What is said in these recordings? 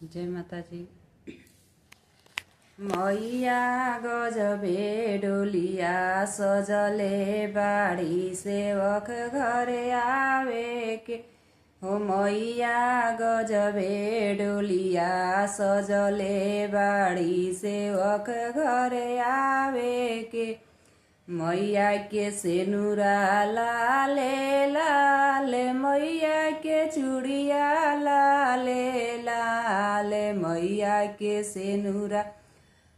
जय माताजी। मैया गजबे डोलिया सजले बाड़ी सेवक घरे आवे के हो मैया गजबे डोलिया सजले बाड़ी सेवक घरे आवे के मैया के सेनुरा लाले लाले मैया के चूड़िया लाले लाले मैया के सेनुरा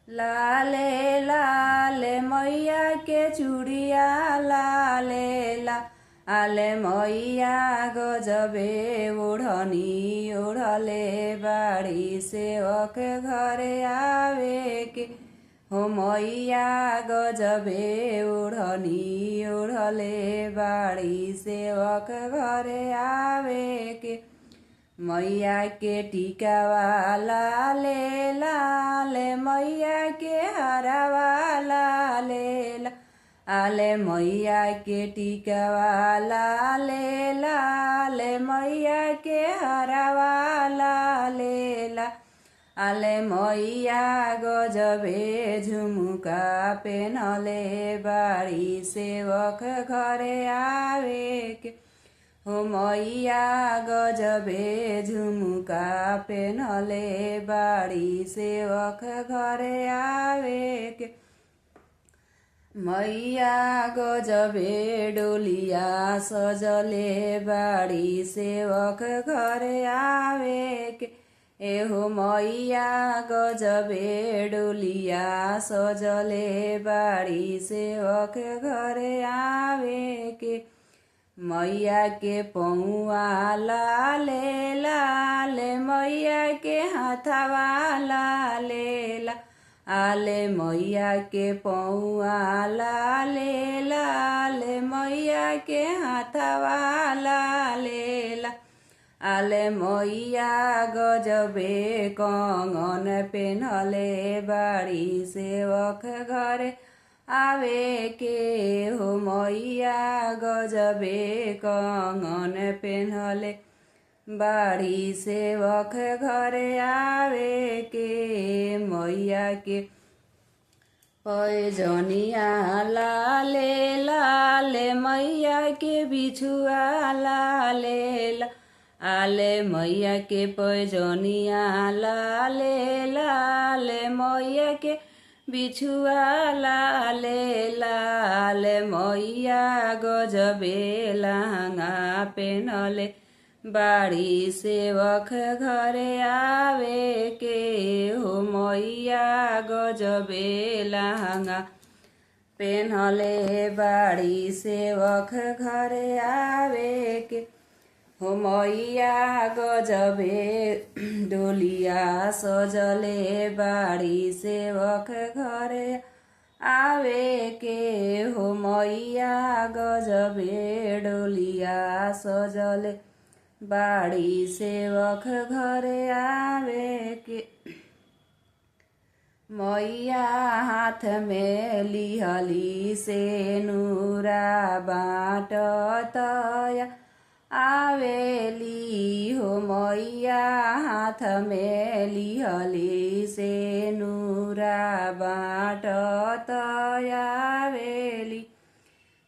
लाले लाले मैया के चूड़िया लाले लाले मैया गजबे ओढ़नी ओढ़ले बाड़ी सेवक घरे आवे के हो मैया गजबे ओढ़नी ओढ़ले बाड़ी सेवक घरे आवे के मैया के टीकावा लाले लाले मैया के हरावा लाले लाले मैया के टीकावा लाले लाले मैया के हरावा लाले लाले मैया गजबे झुमुका पेनले बाड़ी सेवक घरे आवे के हो मैया गजबे झुमुका पेनले बाड़ी सेवक घरे आवे के मैया गजबे डोलिया सजले बाड़ी सेवक घरे आवे के एहो मैया गजबे डोलिया सजले बाड़ी सेवक घरे आवे के मैया के पौआ लाले लाले मैया के हाथवा लाले लाले मैया के पौआ लाले लाले मैया के हाथवा लाले लाले मैया गजबे कंगन पेनले बाड़ी सेवक घरे आवे के हो मैया गजबे कंगन पेनले बाड़ी सेवक घरे आवे के मैया के पैजनिया लाले लाले मैया के बिछुआ लाले लाले मैया के पैजनिया लाले लाले मैया के बिछुआ लाले लाले मैया गजबे लहंगा पेनले बाड़ी सेवक घरे आवे के हो मैया गजबे लहंगा पेनले बाड़ी सेवक घरे आवे के हो मैया गजबे डोलिया सजले बाड़ी सेवक घरे आवे के हो मैया गजबे डोलिया सजले बाड़ी सेवक घरे आवे के मैया हाथ में लिहली सेनुरा बाटतया आवेली हो मैया हाथ में लिहली सेनुरा बाटत आवेली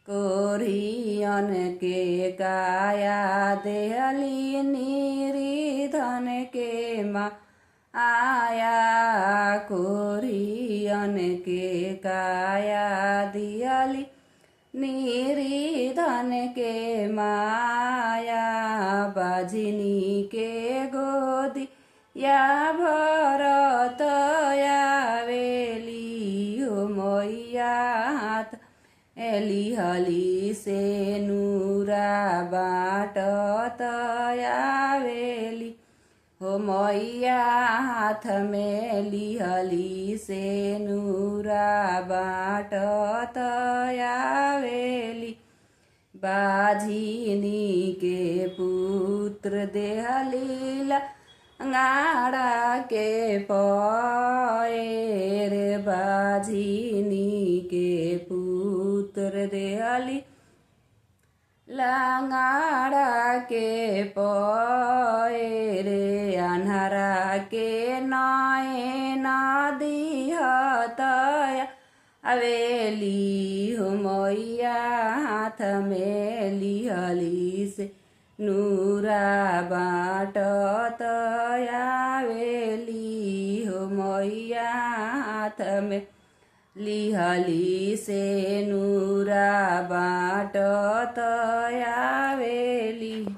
कोरियन के काया देहली निरिधन के माँ आया कोरियन के काया दियली निरिधन के माया बाजिनी के गोदी या भरत आवेली हो मैया हाथ लिहली सेनुरा बाटत आवेली हो मैया हाथ में लिहली सेनुरा बाटत आवेली बाझिनी के पुत्र देहली लाड़ा के पैर बाझिनी के पुत्र देहली लंगाड़ा के परे अन्हरा के नए नदी हतया अवेली हो मैया हाथ में लिहली से नूरा बाटत आवेली हो मैया हाथ में लिहली से नूरा बाटत आवेली।